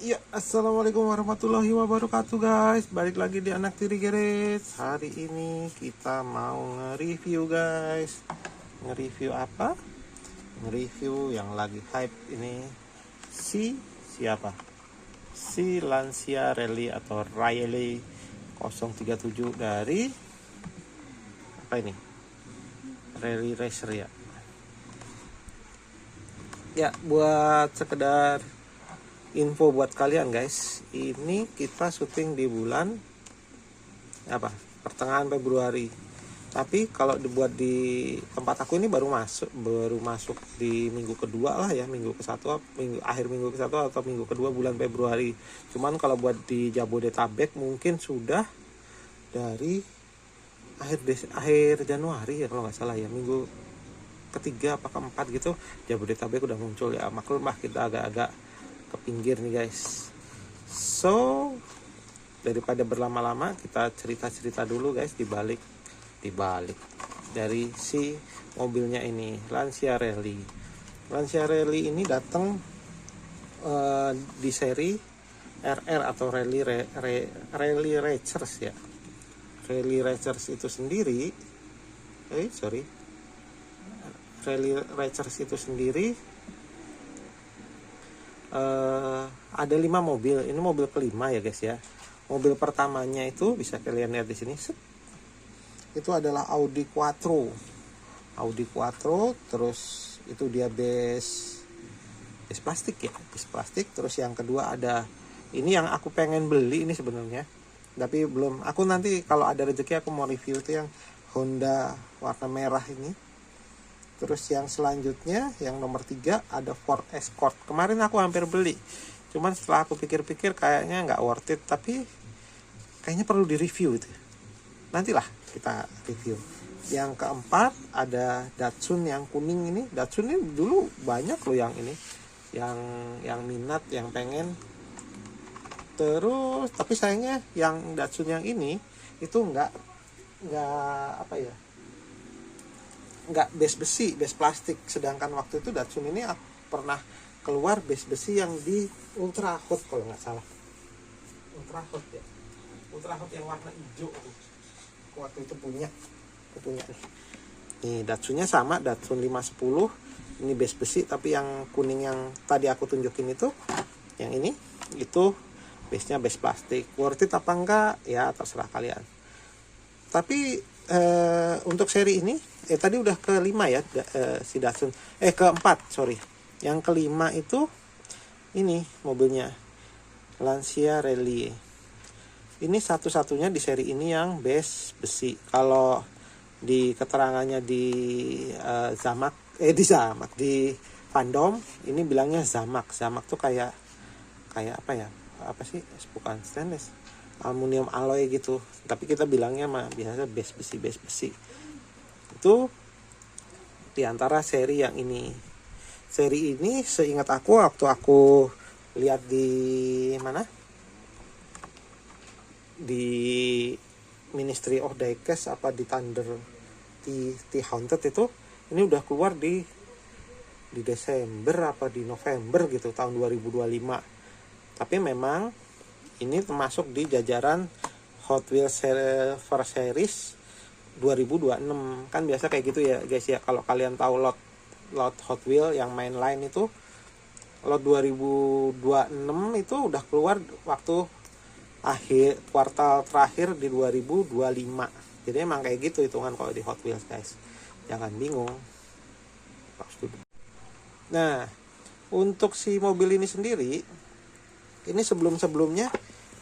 Ya, assalamualaikum warahmatullahi wabarakatuh guys. Balik lagi di Anak Tiri Garage. Hari ini kita mau nge-review guys. Nge-review apa? Nge-review yang lagi hype ini. Siapa? Si Lancia Rally atau Rally 037 dari apa ini? Rally Racer ya. Ya, buat sekedar info buat kalian guys, ini kita syuting di bulan pertengahan Februari. Tapi kalau dibuat di tempat aku ini baru masuk di minggu kedua lah ya, akhir minggu ke satu atau minggu kedua bulan Februari. Cuman kalau buat di Jabodetabek mungkin sudah dari akhir Januari ya kalau nggak salah ya, minggu ketiga apa keempat gitu Jabodetabek udah muncul ya. Maklum lah kita agak-agak ke pinggir nih guys. So daripada berlama-lama, kita cerita dulu guys dibalik dari si mobilnya ini, Lancia Rally. Lancia Rally ini datang di seri RR atau Rally Racers ya. Rally Racers itu sendiri Rally Racers itu sendiri ada 5 mobil. Ini mobil kelima ya guys ya. Mobil pertamanya itu bisa kalian lihat di sini. Itu adalah Audi Quattro. Terus itu dia base plastik ya, base plastik. Terus yang kedua ada ini yang aku pengen beli ini sebenarnya, tapi belum. Aku nanti kalau ada rezeki aku mau review itu yang Honda warna merah ini. Terus yang selanjutnya yang nomor 3 ada Ford Escort. Kemarin aku hampir beli, cuman setelah aku pikir-pikir kayaknya nggak worth it, tapi kayaknya perlu di review itu. Nantilah kita review. Yang keempat ada Datsun yang kuning ini. Datsun ini dulu banyak loh yang ini, yang minat, yang pengen. Terus tapi sayangnya yang Datsun yang ini itu nggak base besi, base plastik. Sedangkan waktu itu Datsun ini pernah keluar base besi yang di Ultra Hot kalau nggak salah. Ultra Hot yang warna hijau tuh. Waktu itu punya nih. Datsunnya sama, Datsun 510 ini base besi, tapi yang kuning yang tadi aku tunjukin itu, yang ini itu base-nya base plastik. Worth it apa enggak ya terserah kalian. Tapi untuk seri ini tadi udah kelima ya, si Datsun keempat sorry. Yang kelima itu ini mobilnya Lancia Rally. Ini satu-satunya di seri ini yang base besi. Kalau di keterangannya di di fandom ini bilangnya Zamak. Zamak tuh kayak apa ya? Apa sih? Bukan stainless, aluminium alloy gitu. Tapi kita bilangnya biasa base besi. Itu di antara seri yang ini. Seri ini seingat aku waktu aku lihat di mana? Di Ministry of Diecast apa di Thunder Haunted itu, ini udah keluar di Desember apa di November gitu tahun 2025. Tapi memang ini termasuk di jajaran Hot Wheels First Series 2026. Kan biasa kayak gitu ya guys ya. Kalau kalian tahu lot Hot Wheels yang mainline itu, lot 2026 itu udah keluar waktu akhir kuartal terakhir di 2025. Jadi emang kayak gitu hitungan kalau di Hot Wheels guys, jangan bingung. Nah, untuk si mobil ini sendiri, ini sebelumnya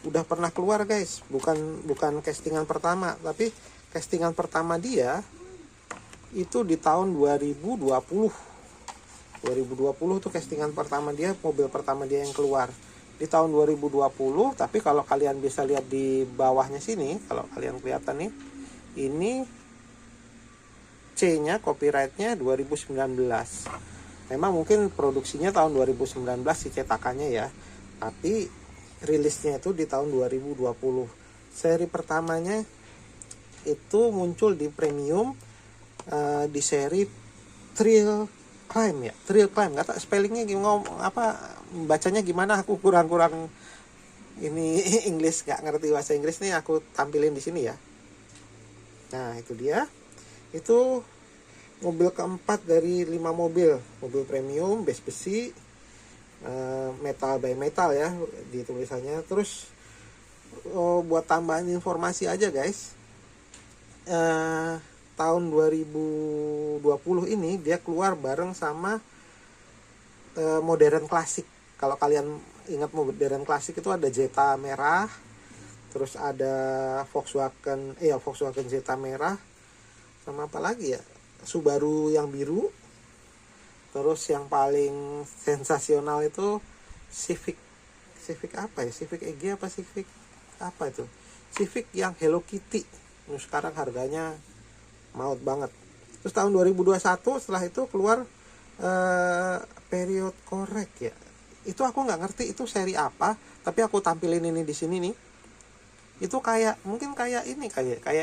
udah pernah keluar guys. Bukan castingan pertama, tapi castingan pertama dia itu di tahun 2020 tuh castingan pertama dia, mobil pertama dia yang keluar di tahun 2020. Tapi kalau kalian bisa lihat di bawahnya sini, kalau kalian kelihatan nih, ini C-nya copyright-nya 2019. Memang mungkin produksinya tahun 2019 si cetakannya ya, tapi rilisnya itu di tahun 2020. Seri pertamanya itu muncul di premium di seri Thrill Climb, nggak tahu spellingnya gimana, bacanya gimana, aku kurang ini Inggris, nggak ngerti bahasa Inggris nih, aku tampilin di sini ya. Nah itu dia, itu mobil keempat dari 5 mobil premium base besi, metal by metal ya di tulisannya. Terus buat tambahan informasi aja guys, tahun 2020 ini dia keluar bareng sama modern klasik. Kalau kalian ingat modern klasik itu ada Jetta merah, terus ada Volkswagen Jetta merah, sama apa lagi ya, Subaru yang biru. Terus yang paling sensasional itu Civic apa ya, Civic EG apa Civic apa itu, Civic yang Hello Kitty. Nah, sekarang harganya maut banget. Terus tahun 2021 setelah itu keluar period korek ya, itu aku nggak ngerti itu seri apa, tapi aku tampilin ini di sini nih. Itu mungkin kayak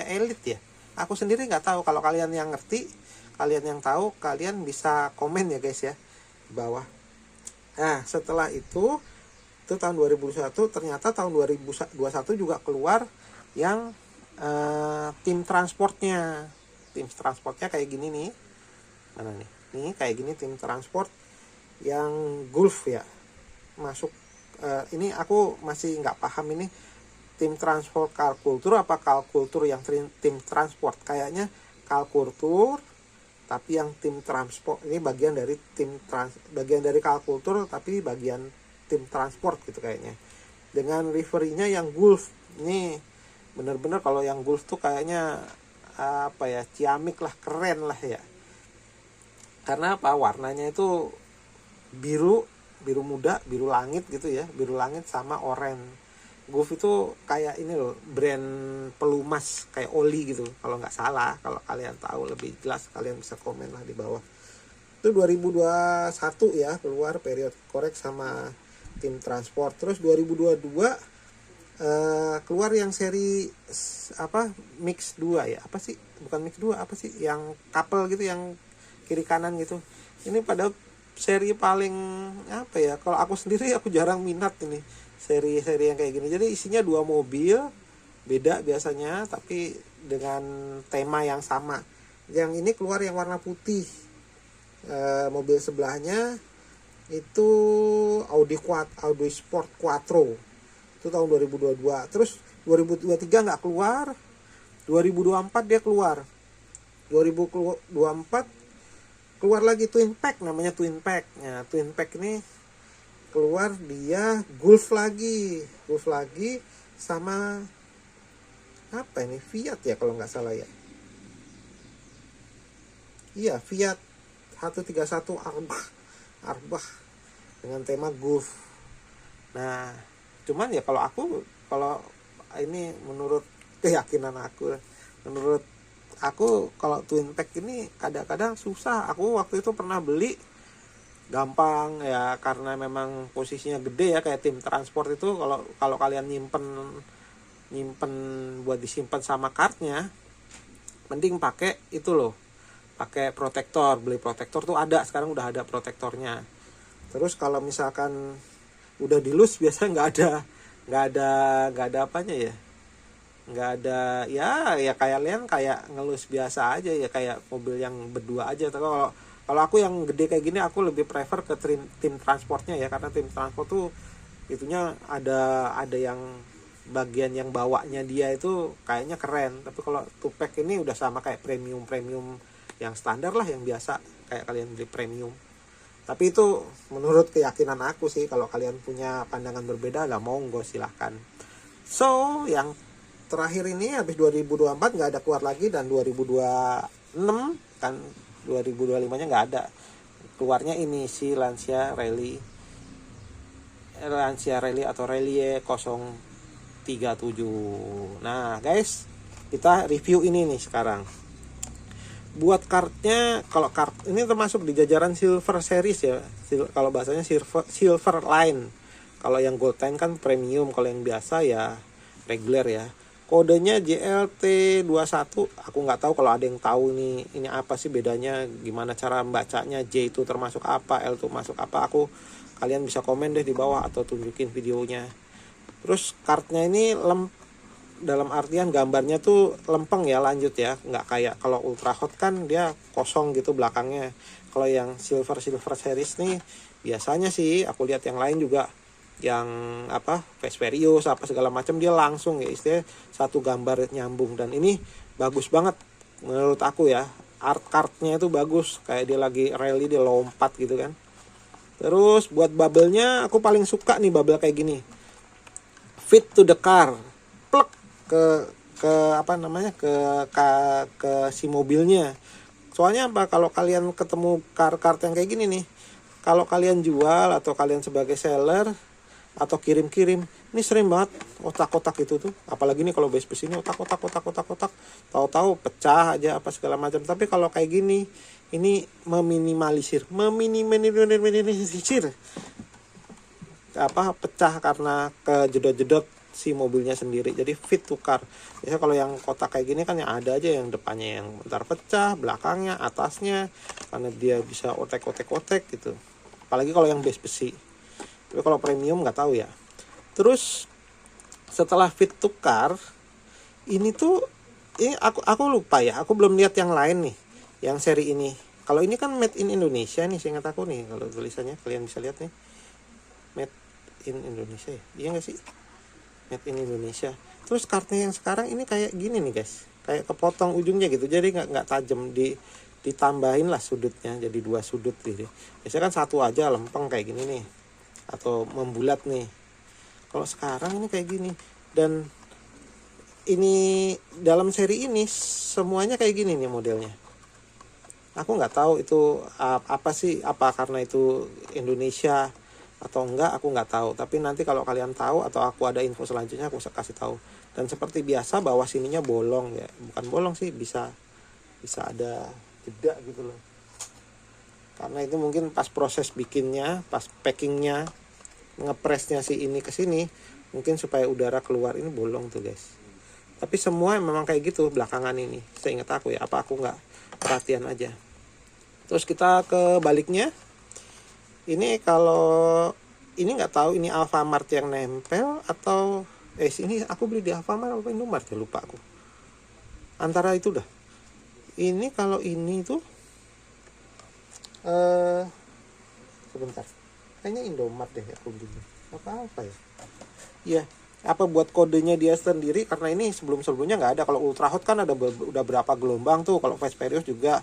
Elite ya, aku sendiri nggak tahu. Kalau kalian yang ngerti, kalian yang tahu, kalian bisa komen ya guys ya di bawah. Nah setelah itu tahun 2021, ternyata tahun 2021 juga keluar yang tim transportnya kayak gini nih. Mana nih kayak gini tim transport yang Gulf ya, masuk. Ini aku masih nggak paham, ini tim transport Carculture apa Carculture yang tim transport. Kayaknya Carculture tapi yang tim transport ini bagian dari Carculture tapi bagian tim transport gitu kayaknya, dengan liverynya yang Gulf. Ini bener-bener kalau yang Gulf tuh kayaknya apa ya, ciamik lah, keren lah ya. Karena apa, warnanya itu biru muda, biru langit gitu ya, biru langit sama oranye. Gulf itu kayak ini loh, brand pelumas kayak oli gitu kalau nggak salah. Kalau kalian tahu lebih jelas, kalian bisa komen lah di bawah. Itu 2021 ya keluar period korek sama tim transport. Terus 2022 keluar yang seri apa, mix 2 ya, apa sih, bukan mix 2, apa sih yang couple gitu, yang kiri kanan gitu. Ini pada seri paling apa ya, kalau aku sendiri aku jarang minat ini seri-seri yang kayak gini. Jadi isinya 2 mobil beda biasanya, tapi dengan tema yang sama. Yang ini keluar yang warna putih. Mobil sebelahnya itu Audi Sport Quattro, itu tahun 2022. Terus 2023 nggak keluar, 2024 dia keluar. 2024 keluar lagi Twin Pack, namanya Twin Pack. Nah, Twin Pack ini keluar dia Gulf lagi sama apa ini, Fiat ya kalau nggak salah ya. Iya, Fiat 131 Arbah dengan tema Gulf. Nah, cuman ya kalau ini menurut keyakinan aku, kalau Twin Pack ini kadang-kadang susah. Aku waktu itu pernah beli gampang ya, karena memang posisinya gede ya, kayak tim transport itu. Kalau kalian nyimpen buat disimpan sama kartnya, mending pakai itu loh, pakai protektor. Beli protektor tuh ada, sekarang udah ada protektornya. Terus kalau misalkan udah dilus, biasanya nggak ada apanya ya, nggak ada ya kalian kayak ngelus biasa aja ya, kayak mobil yang berdua aja. Tapi kalau aku yang gede kayak gini, aku lebih prefer ke tim transportnya ya, karena tim transport tuh itunya ada yang bagian yang bawanya dia itu kayaknya keren. Tapi kalau two-pack ini udah sama kayak premium yang standar lah, yang biasa kayak kalian beli premium. Tapi itu menurut keyakinan aku sih. Kalau kalian punya pandangan berbeda, lah monggo silahkan. So yang terakhir ini habis 2024 nggak ada keluar lagi, dan 2026 kan 2025 nya nggak ada keluarnya. Ini si Lancia Rally atau Rally 037. Nah guys, kita review ini nih sekarang. Buat kartnya, kalau kart ini termasuk di jajaran silver series ya, kalau bahasanya silver line. Kalau yang gold line kan premium, kalau yang biasa ya reguler ya. Kodenya JLT21. Aku nggak tahu, kalau ada yang tahu ini apa sih bedanya, gimana cara membacanya, J itu termasuk apa, L itu masuk apa. Aku Kalian bisa komen deh di bawah atau tunjukin videonya. Terus kartnya ini dalam artian gambarnya tuh lempeng ya, lanjut ya, nggak kayak kalau Ultra Hot kan dia kosong gitu belakangnya. Kalau yang silver series nih biasanya sih aku lihat yang lain juga, yang apa Vesperius apa segala macam, dia langsung ya istilahnya satu gambar nyambung. Dan ini bagus banget menurut aku ya, art cardnya itu bagus, kayak dia lagi rally, dia lompat gitu kan. Terus buat bubble-nya aku paling suka nih bubble kayak gini, fit to the car, plek ke apa namanya ke si mobilnya. Soalnya apa, kalau kalian ketemu car yang kayak gini nih, kalau kalian jual atau kalian sebagai seller atau kirim-kirim, ini sering banget otak-otak itu tuh. Apalagi nih kalau base ini otak-otak, tahu-tahu pecah aja apa segala macam. Tapi kalau kayak gini, ini meminimalisir apa pecah karena kejedot-jedot si mobilnya sendiri. Jadi fit to car. Biasanya kalau yang kotak kayak gini kan yang ada aja yang depannya yang bentar pecah, belakangnya, atasnya, karena dia bisa otek-otek gitu. Apalagi kalau yang base besi. Tapi kalau premium nggak tahu ya. Terus setelah fit to car ini tuh, ini aku lupa ya, aku belum lihat yang lain nih, yang seri ini. Kalau ini kan made in Indonesia nih, seingat aku nih, kalau tulisannya kalian bisa lihat nih, made in Indonesia ya, iya nggak sih, made in Indonesia. Terus kartnya yang sekarang ini kayak gini nih guys, kayak kepotong ujungnya gitu, jadi nggak tajam, ditambahin lah sudutnya jadi 2 sudut gitu. Biasanya kan satu aja lempeng kayak gini nih, atau membulat nih. Kalau sekarang ini kayak gini, dan ini dalam seri ini semuanya kayak gini nih modelnya. Aku nggak tahu itu apa sih, apa karena itu Indonesia atau enggak, aku nggak tahu. Tapi nanti kalau kalian tahu atau aku ada info selanjutnya aku kasih tahu. Dan seperti biasa bawah sininya bolong ya, bukan bolong sih, bisa ada jeda gitu loh. Karena itu mungkin pas proses bikinnya, pas packingnya, ngepresnya si ini ke sini, mungkin supaya udara keluar, ini bolong tuh guys. Tapi semua memang kayak gitu belakangan ini, seingat aku ya, apa aku nggak perhatian aja. Terus kita ke baliknya, ini kalau ini nggak tahu ini Alfamart yang nempel atau ini aku beli di Alfamart atau Indomart ya, lupa aku, antara itu dah. Ini kalau ini tuh sebentar, kayaknya Indomart deh aku beli, apa ya, iya, apa buat kodenya dia sendiri, karena ini sebelumnya nggak ada. Kalau Ultra Hot kan ada udah berapa gelombang tuh, kalau Vesperius juga,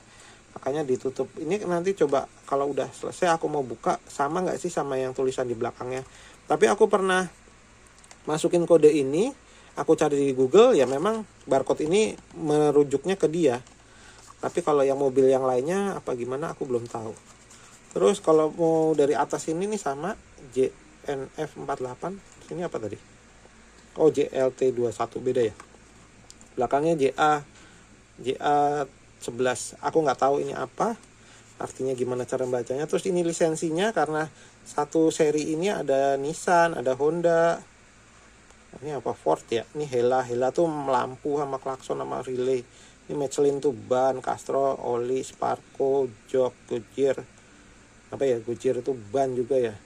makanya ditutup. Ini nanti coba kalau udah selesai aku mau buka, sama nggak sih sama yang tulisan di belakangnya. Tapi aku pernah masukin kode ini, aku cari di Google, ya memang barcode ini merujuknya ke dia. Tapi kalau yang mobil yang lainnya apa gimana aku belum tahu. Terus kalau mau dari atas ini nih sama JNF48, ini apa tadi? Oh, JLT21, beda ya. Belakangnya JA11. Aku nggak tahu ini apa, artinya gimana cara bacanya. Terus ini lisensinya, karena satu seri ini ada Nissan, ada Honda. Ini apa, Ford ya. Ini Hella tuh lampu sama klakson sama relay. Ini Michelin tuh ban, Castrol, oli, Sparco, jok, Goodyear. Apa ya, Goodyear itu ban juga ya.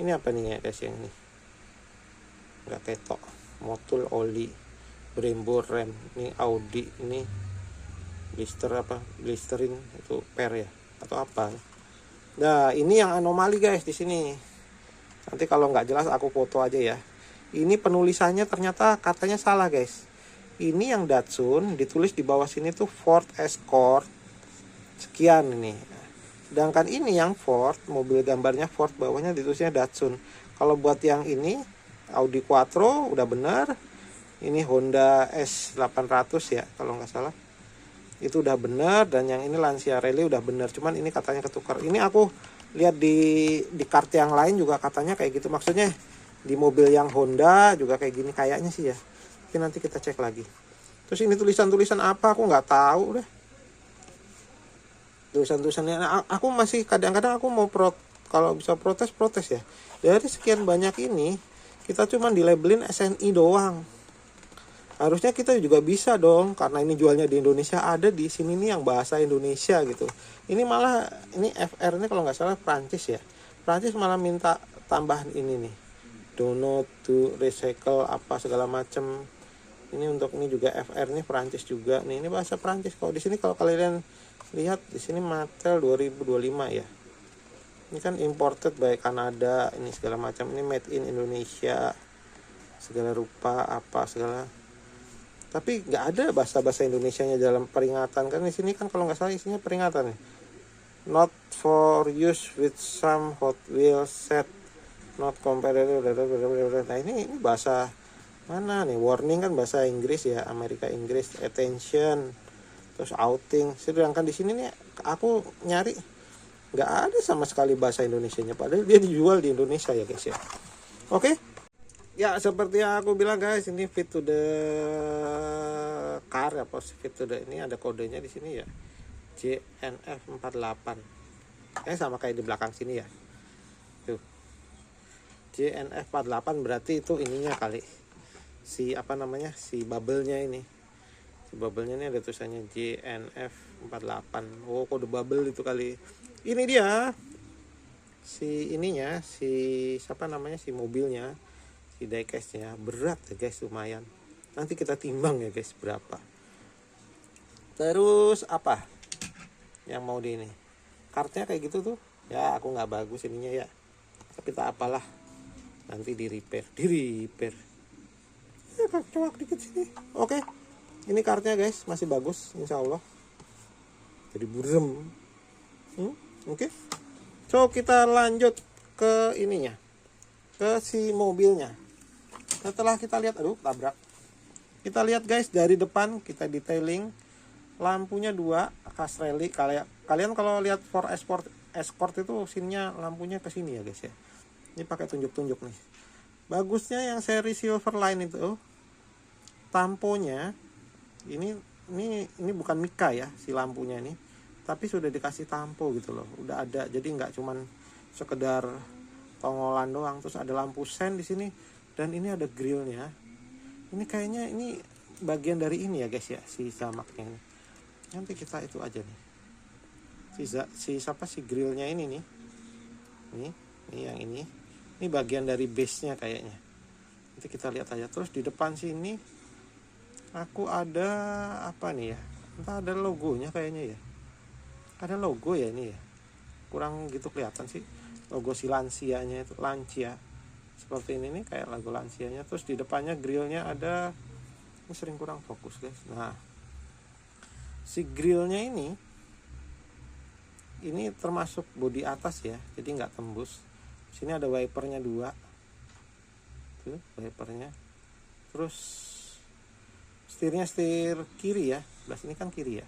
Ini apa nih ya guys yang ini? Nggak ketok, motul, oli, Brembo, rem. Ini Audi, ini Listerin itu per ya atau apa. Nah ini yang anomali guys di sini. Nanti kalau nggak jelas aku foto aja ya. Ini penulisannya ternyata katanya salah guys. Ini yang Datsun ditulis di bawah sini tuh Ford Escort sekian ini. Sedangkan ini yang Ford, mobil gambarnya Ford, bawahnya ditulisnya Datsun. Kalau buat yang ini Audi Quattro udah benar. Ini Honda S800 ya kalau nggak salah. Itu udah benar, dan yang ini Lancia Rally udah benar. Cuman ini katanya ketukar. Ini aku lihat di kart yang lain juga katanya kayak gitu. Maksudnya di mobil yang Honda juga kayak gini kayaknya sih ya. Tapi nanti kita cek lagi. Terus ini tulisan-tulisan apa aku nggak tahu deh. Tulisan-tulisannya aku masih kadang-kadang aku mau kalau bisa protes ya. Dari sekian banyak ini kita cuma dilabelin SNI doang. Harusnya kita juga bisa dong, karena ini jualnya di Indonesia, ada di sini nih yang bahasa Indonesia gitu. Ini malah ini FR ini kalau nggak salah Prancis ya. Prancis malah minta tambahan ini nih, do not to recycle apa segala macem. Ini untuk ini juga FR nih Prancis juga nih, ini bahasa Prancis. Kalau di sini kalau kalian lihat di sini Mattel 2025 ya. Ini kan imported by Kanada, ini segala macam, ini made in Indonesia segala rupa apa segala. Tapi nggak ada bahasa Indonesianya dalam peringatan kan. Di sini kan kalau nggak salah isinya peringatan nih. Not for use with some Hot Wheels set, not compatible. Nah ini bahasa mana nih? Warning kan bahasa Inggris ya, Amerika Inggris. Attention, terus outing. Sedangkan di sini nih aku nyari nggak ada sama sekali bahasa Indonesianya, padahal dia dijual di Indonesia ya guys ya. Oke. Ya seperti yang aku bilang guys, ini fit to the car apa fit to the, ini ada kodenya di sini ya, JNF48. Sama kayak di belakang sini ya. Tuh. JNF48 berarti itu ininya kali. Si apa namanya? Si bubble-nya ini. Si bubble-nya ini ada tulisannya JNF48. Oh, kode bubble itu kali. Ini dia. Si ininya, si siapa namanya? Si mobilnya. Si diecast-nya berat ya guys, lumayan. Nanti kita timbang ya guys berapa. Terus apa yang mau di ini? Kartnya kayak gitu tuh. Ya aku nggak bagus ininya ya. Tapi tak apalah. Nanti di repair. Ya cowok dikit sini. Oke. Ini kartnya guys masih bagus insya Allah. Jadi burem. Oke. So kita lanjut ke ininya. Ke si mobilnya. Setelah kita lihat, tabrak. Kita lihat guys dari depan, kita detailing. Lampunya 2 khas rally. Kalian kalau lihat Ford Escort itu sininya lampunya ke sini ya guys ya. Ini pakai tunjuk-tunjuk nih. Bagusnya yang seri Silverline itu tamponya ini bukan Mika ya si lampunya ini, tapi sudah dikasih tampo gitu loh. Udah ada, jadi nggak cuman sekedar tongolan doang. Terus ada lampu sen di sini dan ini ada grillnya. Ini kayaknya ini bagian dari ini ya guys ya, si zamaknya ini. Nanti kita itu aja nih. Si grillnya ini nih. Ini yang ini. Ini bagian dari base-nya kayaknya. Nanti kita lihat aja. Terus di depan sini aku ada apa nih ya? Entah ada logonya kayaknya ya. Ada logo ya ini ya. Kurang gitu kelihatan sih. Logo si Lancia-nya itu, Lancia. Seperti ini nih kayak logo Lancia-nya. Terus di depannya grillnya ada, ini sering kurang fokus guys. Nah, si grillnya ini termasuk bodi atas ya, jadi nggak tembus. Sini ada wipernya 2, tuh wipernya. Terus setirnya setir kiri ya, sebelah sini kan kiri ya.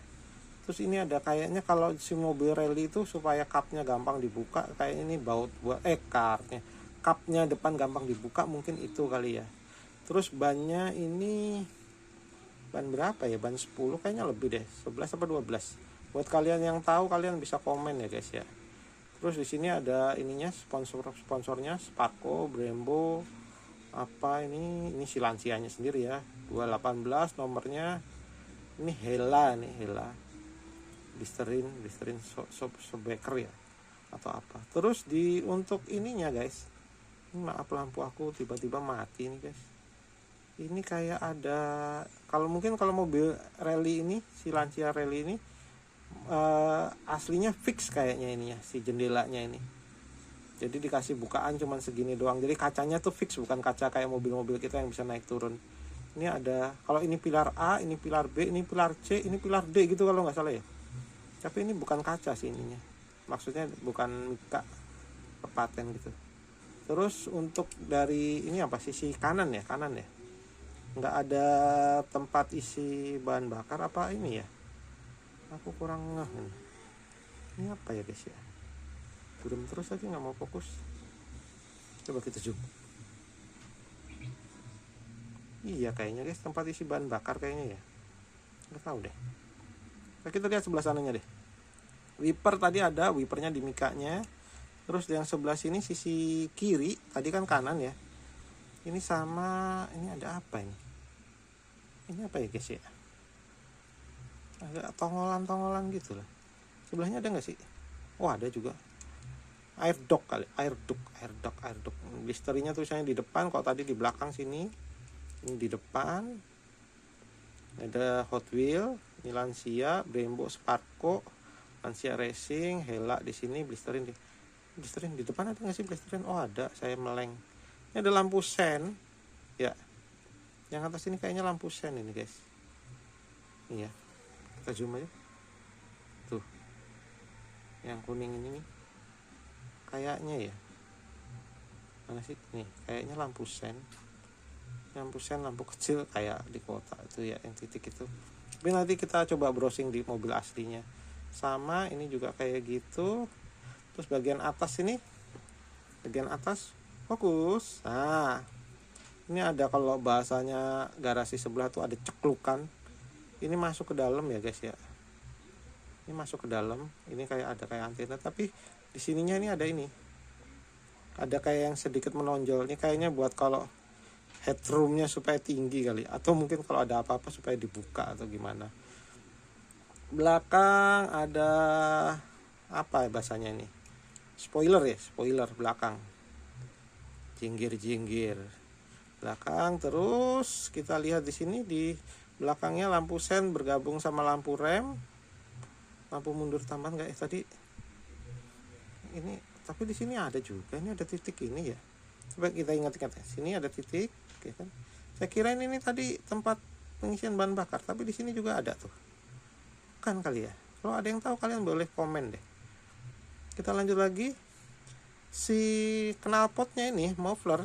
Terus ini ada kayaknya kalau si mobil rally itu supaya kapnya gampang dibuka, kayaknya ini baut buat kartnya, kapnya depan gampang dibuka, mungkin itu kali ya. Terus bannya ini ban berapa ya? Ban 10 kayaknya lebih deh, 11 apa 12. Buat kalian yang tahu kalian bisa komen ya guys ya. Terus di sini ada ininya, sponsornya Sparco, Brembo, apa ini si Lancia-nya sendiri ya. 218 nomornya. Ini Hella nih, Hella. Listerin Sobeker ya atau apa. Terus untuk ininya guys. Ini maaf lampu aku tiba-tiba mati nih guys. Ini kayak ada, kalau mobil rally ini, si Lancia rally ini aslinya fix kayaknya ininya, si jendelanya ini. Jadi dikasih bukaan cuman segini doang. Jadi kacanya tuh fix, bukan kaca kayak mobil-mobil kita yang bisa naik turun. Ini ada, kalau ini pilar A, ini pilar B, ini pilar C, ini pilar D gitu kalau nggak salah ya. Tapi ini bukan kaca sih ininya. Maksudnya bukan Mika paten gitu. Terus untuk dari ini apa, sisi kanan ya, nggak ada tempat isi bahan bakar apa ini ya. Aku kurang ngeh ini apa ya guys ya. Burem terus lagi nggak mau fokus. Coba kita zoom. Iya kayaknya guys, tempat isi bahan bakar kayaknya ya. Nggak tahu deh. Nah, kita lihat sebelah sananya deh. Wiper tadi ada, wipernya di Mikanya. Terus yang sebelah sini sisi kiri, tadi kan kanan ya. Ini sama, ini ada apa ini? Ini apa ya guys ya? Ada tongolan-tongolan gitu lah. Sebelahnya ada nggak sih? Oh ada juga. air duct. Blisterinya tulisannya di depan, kalau tadi di belakang sini. Ini di depan. Ada Hot Wheel, ini Lancia, Brembo, Sparco, Lancia Racing, Hella di sini, blisterin di depan ada nggak sih blisterin? Oh ada, saya meleng. Ini ada lampu sen, ya. Yang atas ini kayaknya lampu sen ini guys. Iya, kita zoom aja. Tuh, yang kuning ini nih, kayaknya ya. Mana sih? Nih, kayaknya lampu sen, lampu kecil kayak di kota itu ya, yang titik itu. Tapi nanti kita coba browsing di mobil aslinya. Sama ini juga kayak gitu. Terus bagian atas ini, bagian atas fokus. Nah, ini ada, kalau bahasanya garasi sebelah tuh ada ceklukan. Ini masuk ke dalam ya guys ya. Ini masuk ke dalam. Ini kayak ada kayak antena, tapi di sininya ini ada ini. Ada kayak yang sedikit menonjol. Ini kayaknya buat kalau headroomnya supaya tinggi kali, atau mungkin kalau ada apa-apa supaya dibuka atau gimana. Belakang ada apa ya bahasanya ini? Spoiler ya, spoiler belakang. Jinggir belakang. Terus kita lihat di sini, di belakangnya lampu sen bergabung sama lampu rem. Lampu mundur tambahan enggak tadi? Ini tapi di sini ada juga, ini ada titik ini ya. Coba kita ingat-ingat ya. Sini ada titik, oke kan? Saya kira ini tadi tempat pengisian bahan bakar, tapi di sini juga ada tuh. Bukan kali ya? Kalau ada yang tahu kalian boleh komen deh. Kita lanjut lagi. Si knalpotnya ini, muffler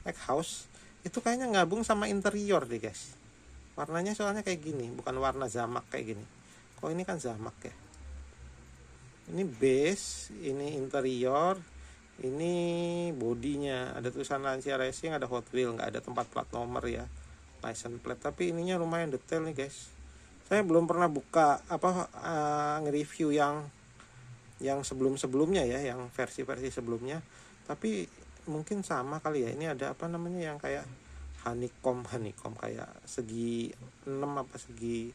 exhaust, itu kayaknya gabung sama interior deh guys. Warnanya soalnya kayak gini, bukan warna zamak kayak gini. Kok ini kan zamak ya. Ini base, ini interior, ini bodinya. Ada tulisan Lancia Racing, ada Hot Wheel, nggak ada tempat plat nomor ya, license plate. Tapi ininya lumayan detail nih guys. Saya belum pernah buka nge-review yang sebelumnya ya, yang versi sebelumnya. Tapi mungkin sama kali ya. Ini ada apa namanya yang kayak honeycomb kayak segi 6 apa segi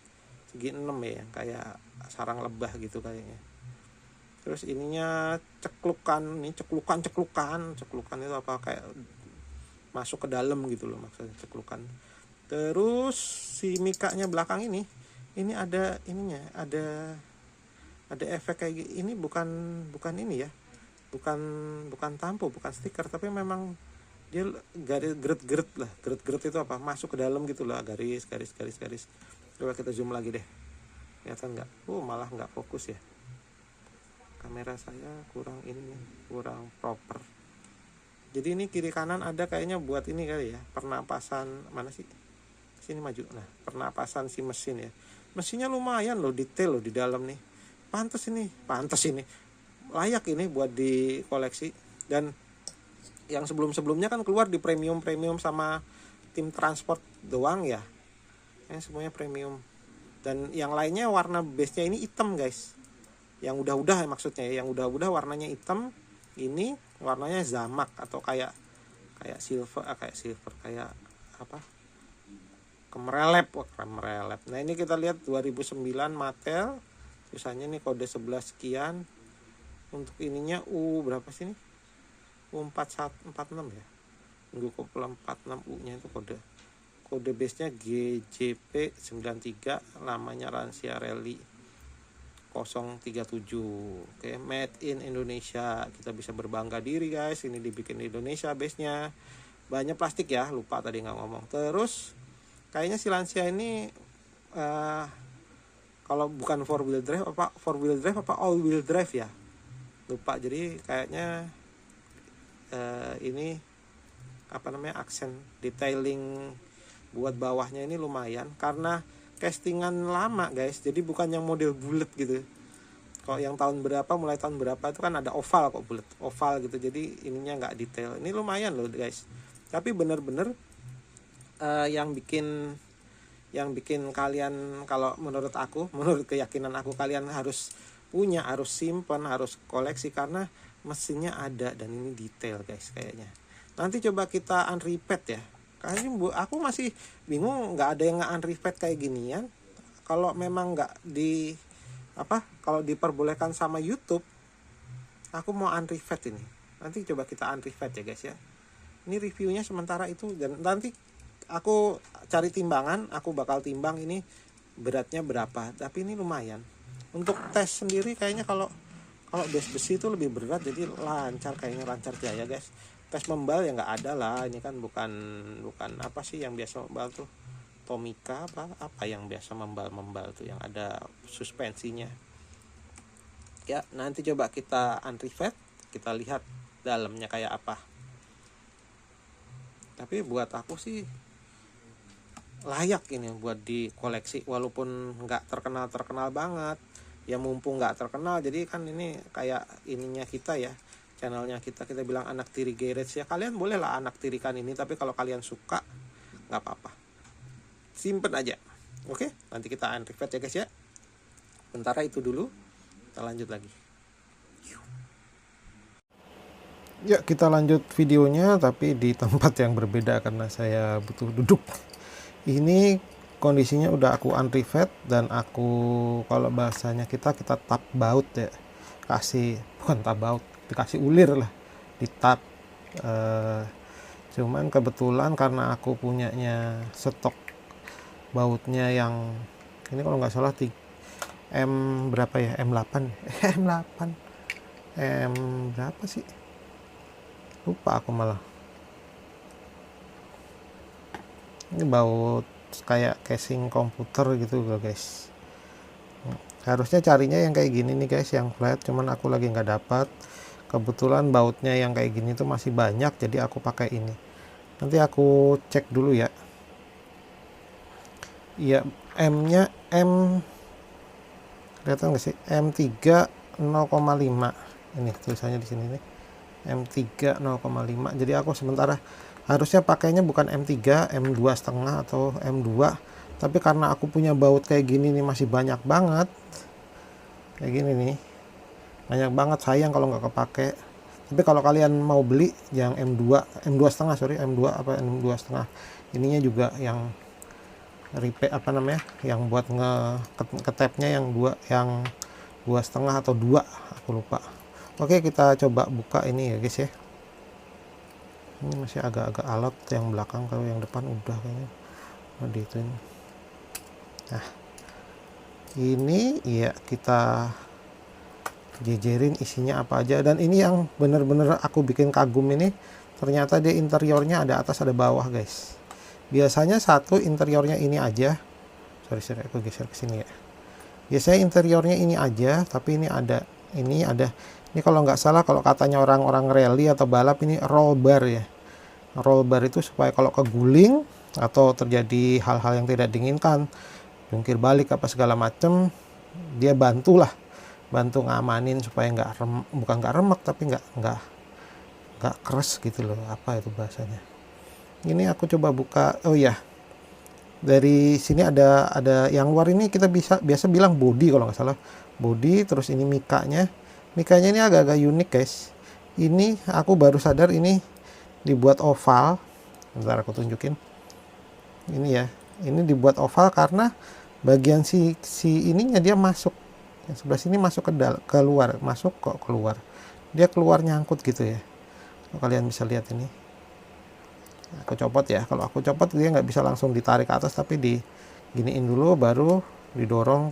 6 ya, yang kayak sarang lebah gitu kayaknya. Terus ininya ceklukan, ini ceklukan itu apa, kayak masuk ke dalam gitu loh maksudnya ceklukan. Terus si mikanya belakang ini ada ininya, ada efek kayak ini, bukan ini ya, bukan tampo, bukan stiker, tapi memang dia garis geret itu apa, masuk ke dalam gitu lah, garis. Coba kita zoom lagi deh, kelihatan nggak? Malah nggak fokus ya, kamera saya kurang proper. Jadi ini kiri kanan ada kayaknya buat ini kali ya, pernapasan. Mana sih, sini maju. Nah, pernapasan si mesin ya. Mesinnya lumayan loh, detail loh di dalam nih. Pantes ini layak ini buat dikoleksi. Dan yang sebelumnya kan keluar di premium sama tim transport doang ya. Yang semuanya premium. Dan yang lainnya warna base-nya ini hitam guys. Yang udah maksudnya ya, yang udah warnanya hitam. Ini warnanya zamak atau kayak silver, kayak apa? Kemerelep. Nah, ini kita lihat 2009 Mattel. Tulisannya nih kode 11 sekian. Untuk ininya berapa sih ini? U46 ya. Tunggu kopel 46 U-nya itu kode base-nya GJP93, namanya Lancia Rally 037. Oke, made in Indonesia. Kita bisa berbangga diri guys, ini dibikin di Indonesia base-nya. Banyak plastik ya, lupa tadi nggak ngomong. Terus kayaknya si Lancia ini kalau bukan 4 wheel drive apa all wheel drive ya, lupa. Jadi kayaknya ini apa namanya, aksen detailing buat bawahnya ini lumayan karena castingan lama guys. Jadi bukan yang model bulat gitu. Kalau yang mulai tahun berapa itu kan ada oval, kok bulat oval gitu. Jadi ininya nggak detail. Ini lumayan loh guys. Tapi bener-bener yang bikin kalian, kalau menurut keyakinan aku, kalian harus punya, harus simpan, harus koleksi karena mesinnya ada dan ini detail guys kayaknya. Nanti coba kita unrepat ya. Kayaknya aku masih bingung, nggak ada yang nge-unrepat kayak ginian. Kalau memang nggak kalau diperbolehkan sama YouTube, aku mau unrivet ini. Nanti coba kita unrivet ya guys ya. Ini reviewnya sementara itu, dan nanti aku cari timbangan, aku bakal timbang ini beratnya berapa. Tapi ini lumayan. Untuk tes sendiri kayaknya kalau besi itu lebih berat, jadi lancar, kayaknya lancar jaya guys. Tes membal ya nggak ada lah, ini kan bukan apa sih yang biasa membal tuh, Tomica apa yang biasa membal tuh yang ada suspensinya ya. Nanti coba kita unrivet, kita lihat dalamnya kayak apa. Tapi buat aku sih layak ini buat dikoleksi, walaupun nggak terkenal banget ya. Mumpung nggak terkenal, jadi kan ini kayak ininya kita ya, channelnya kita bilang anak tiri garage ya. Kalian bolehlah anak tirikan ini, tapi kalau kalian suka nggak apa-apa, simpen aja. Oke, nanti kita unrivet ya guys ya. Sementara itu dulu, kita lanjut lagi. Ya, kita lanjut videonya tapi di tempat yang berbeda karena saya butuh duduk. Ini kondisinya udah aku unrivet dan aku, kalau bahasanya kita tap baut ya, kasih, bukan tap baut, dikasih ulir lah, di tap. Cuman kebetulan karena aku punyanya stok bautnya yang ini kalau nggak salah M berapa ya, M8 M berapa sih, lupa aku malah. Ini baut kayak casing komputer gitu loh guys. Harusnya carinya yang kayak gini nih guys, yang flat, cuman aku lagi nggak dapat. Kebetulan bautnya yang kayak gini tuh masih banyak, jadi aku pakai ini. Nanti aku cek dulu ya. Iya, M-nya M, kelihatan nggak sih, M3 0,5. Ini tulisannya di sini nih, M3 0,5. Jadi aku sementara harusnya pakainya bukan M3, M2,5 atau M2, tapi karena aku punya baut kayak gini nih, masih banyak banget kayak gini nih, banyak banget, sayang kalau nggak kepake. Tapi kalau kalian mau beli yang M2 apa M2,5, ininya juga yang repair apa namanya, yang buat ketapnya yang 2,5 atau 2, aku lupa. Oke, kita coba buka ini ya guys ya. Ini masih agak-agak alot yang belakang, kalau yang depan udah kayaknya dituin. Nah, ini ya kita jejerin isinya apa aja. Dan ini yang bener-bener aku bikin kagum, ini ternyata dia interiornya ada atas ada bawah guys. Biasanya satu interiornya ini aja, sorry aku geser ke sini ya. Biasanya interiornya ini aja, tapi ini ada ini kalau nggak salah, kalau katanya orang-orang rally atau balap, ini roll bar ya. Roll bar itu supaya kalau keguling atau terjadi hal-hal yang tidak diinginkan, jungkir balik apa segala macem, dia bantu ngamanin supaya bukan nggak remek, tapi nggak keras gitu loh, apa itu bahasanya. Ini aku coba buka. Oh ya, dari sini ada yang luar ini, kita biasa bilang body kalau nggak salah, body. Terus ini mikanya ini agak-agak unik guys. Ini aku baru sadar ini dibuat oval. Bentar aku tunjukin. Ini ya, ini dibuat oval karena bagian si ininya dia masuk, yang sebelah sini masuk keluar, masuk kok keluar, dia keluar nyangkut gitu ya. Kalian bisa lihat ini. Aku copot ya, kalau aku copot dia nggak bisa langsung ditarik ke atas, tapi diginiin dulu baru didorong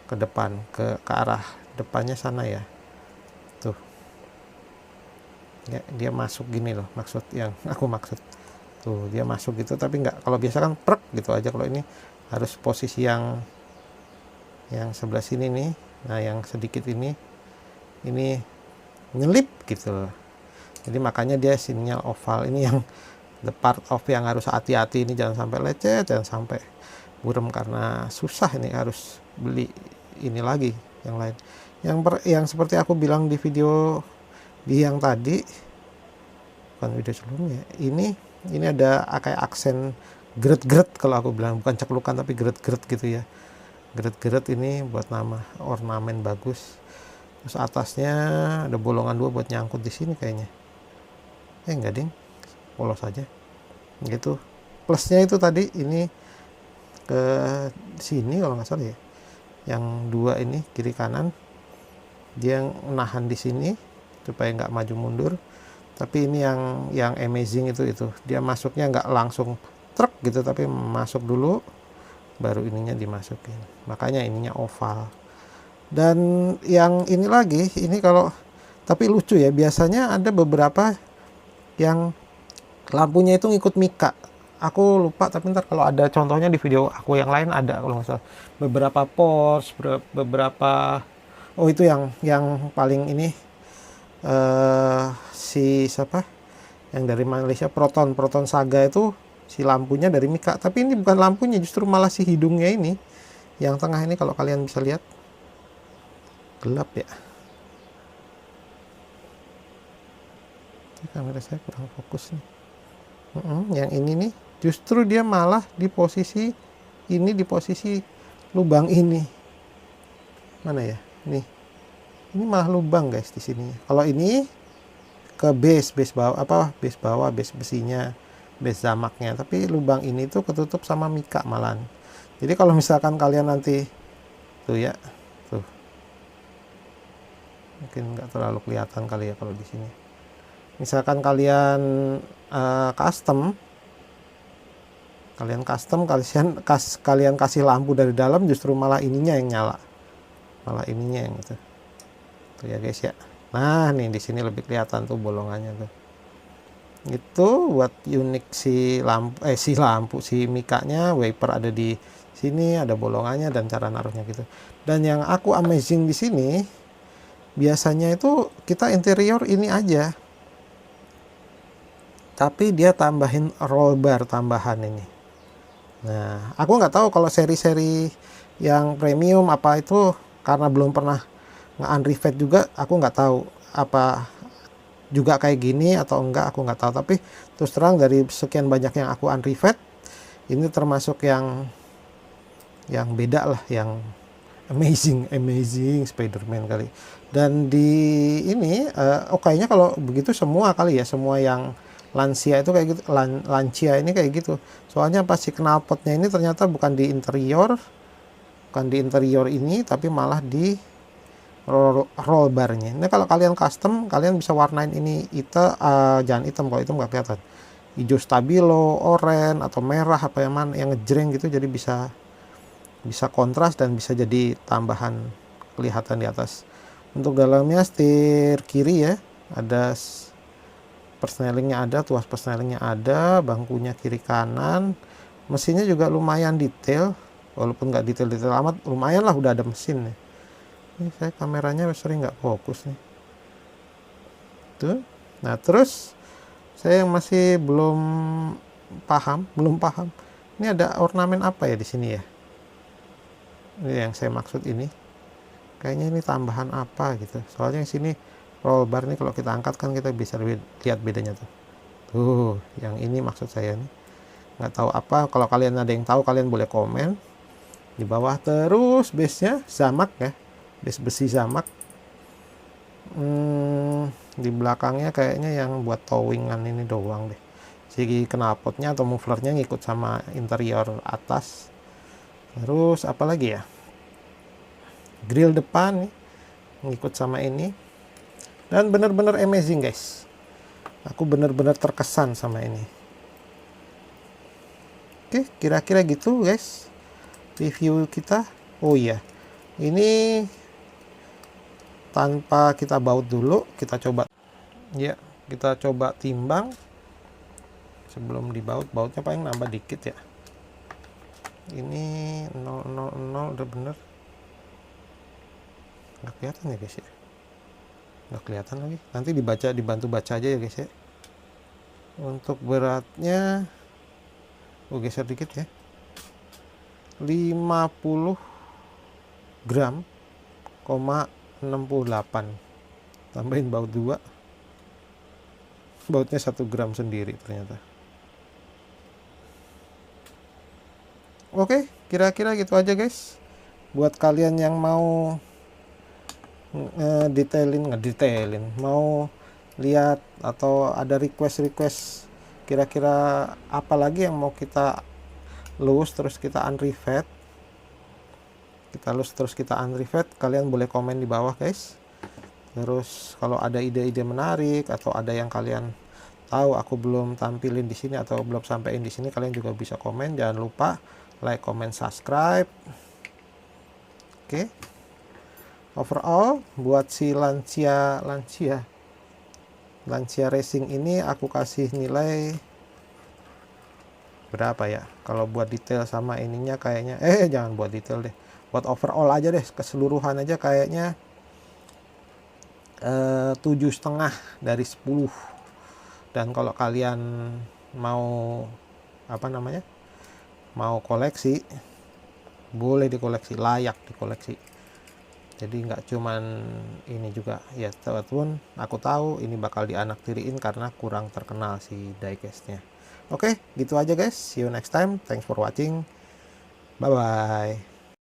ke depan, ke arah depannya sana ya. Tuh ya, dia masuk gini loh, yang aku maksud tuh, dia masuk gitu. Tapi nggak, kalau biasa kan prek gitu aja. Kalau ini harus posisi yang sebelah sini nih. Nah, yang sedikit ini nyelip gitu loh. Jadi makanya dia sinyal oval. Ini yang the part of yang harus hati-hati, ini jangan sampai lecet, jangan sampai burem, karena susah ini, harus beli ini lagi yang lain. Yang seperti aku bilang di video yang tadi, bukan video sebelumnya, ini ada kayak aksen geret-geret, kalau aku bilang bukan ceklukan tapi geret-geret gitu ya. Geret-geret ini buat nama ornamen bagus. Terus atasnya ada bolongan 2 buat nyangkut di sini kayaknya. Enggak ding, polos aja gitu. Plusnya itu tadi ini ke sini kalau nggak salah ya, yang 2 ini kiri kanan dia nahan di sini supaya nggak maju mundur. Tapi ini yang amazing itu dia masuknya nggak langsung truk gitu, tapi masuk dulu baru ininya dimasukin, makanya ininya oval. Dan yang ini lagi, ini kalau tapi lucu ya, biasanya ada beberapa yang lampunya itu ngikut mika. Aku lupa, tapi ntar kalau ada contohnya di video aku yang lain ada kalau nggak salah. Beberapa Porsche, beberapa, oh itu yang paling ini si siapa? Yang dari Malaysia, Proton Saga itu si lampunya dari mika. Tapi ini bukan lampunya, justru malah si hidungnya ini. Yang tengah ini kalau kalian bisa lihat. Gelap ya. Kamera saya kurang fokus nih. Yang ini nih justru dia malah di posisi ini, di posisi lubang ini. Mana ya? Nih. Ini malah lubang guys di sini. Kalau ini ke base bawah, base besinya, base zamaknya. Tapi lubang ini tuh ketutup sama mika malan. Jadi kalau misalkan kalian nanti tuh ya, tuh. Mungkin nggak terlalu kelihatan kali ya kalau di sini. Misalkan kalian custom, kalian kasih lampu dari dalam, justru malah ininya yang nyala, malah ininya yang itu tuh ya guys ya. Nah nih di sini lebih kelihatan tuh bolongannya tuh. Itu buat unik si lampu si mikanya, wiper ada di sini, ada bolongannya dan cara naruhnya gitu. Dan yang aku amazing di sini, biasanya itu kita interior ini aja, tapi dia tambahin roll bar tambahan ini. Nah, aku nggak tahu kalau seri-seri yang premium apa itu, karena belum pernah nge-unrivet juga, aku nggak tahu apa juga kayak gini atau enggak, aku nggak tahu. Tapi terus terang dari sekian banyak yang aku unrivet, ini termasuk yang beda lah, yang amazing Spider-Man kali. Dan di ini kayaknya kalau begitu semua kali ya, semua yang Lancia itu kayak gitu, Lancia ini kayak gitu. Soalnya pas si knalpotnya ini ternyata bukan di interior ini, tapi malah di roll barnya. Ini kalau kalian custom, kalian bisa warnain ini jangan hitam, kalau hitam nggak kelihatan. Hijau stabilo, oranye atau merah apa yang mana yang ngejreng gitu, jadi bisa kontras dan bisa jadi tambahan kelihatan di atas. Untuk dalamnya setir kiri ya, ada persnelingnya, ada tuas persnelingnya, ada bangkunya kiri kanan. Mesinnya juga lumayan detail, walaupun nggak detail amat, lumayan lah, udah ada mesin nih. Ini saya kameranya sering nggak fokus nih tuh. Nah terus saya yang masih belum paham, ini ada ornamen apa ya di sini ya. Ini yang saya maksud, ini kayaknya ini tambahan apa gitu. Soalnya yang sini roll bar nih, kalau kita angkat kan kita bisa lihat bedanya tuh yang ini maksud saya nih. Nggak tahu apa, kalau kalian ada yang tahu kalian boleh komen di bawah. Terus base nya zamak ya, base besi zamak. Di belakangnya kayaknya yang buat towingan ini doang deh. Si knalpotnya atau mufflernya ngikut sama interior atas. Terus apa lagi ya, grill depan nih ngikut sama ini. Dan bener-bener amazing guys, aku bener-bener terkesan sama ini. Oke, kira-kira gitu guys review kita. Oh iya, ini tanpa kita baut dulu, kita coba ya, kita coba timbang sebelum dibaut. Bautnya paling nambah dikit ya. Ini 000 udah bener, nggak kelihatan ya guys ya, nggak kelihatan lagi, nanti dibantu baca aja ya guys ya. Untuk beratnya geser dikit ya, 50 gram, 68, tambahin baut 2, bautnya 1 gram sendiri ternyata. Oke, kira-kira gitu aja guys. Buat kalian yang mau ngedetailin, mau lihat atau ada request kira-kira apa lagi yang mau kita lus terus kita unrivet, kalian boleh komen di bawah guys. Terus kalau ada ide-ide menarik atau ada yang kalian tahu aku belum tampilin di sini atau belum sampein di sini, kalian juga bisa komen. Jangan lupa like, comment, subscribe. Oke. Overall buat si Lancia Racing ini aku kasih nilai berapa ya? Kalau buat detail sama ininya kayaknya jangan buat detail deh. Buat overall aja deh, keseluruhan aja kayaknya 7,5 dari 10. Dan kalau kalian mau mau koleksi, boleh dikoleksi, layak dikoleksi. Jadi nggak cuman ini juga ya teman-teman, aku tahu ini bakal dianaktiriin karena kurang terkenal si diecastnya. Oke, gitu aja guys, see you next time, thanks for watching, bye bye.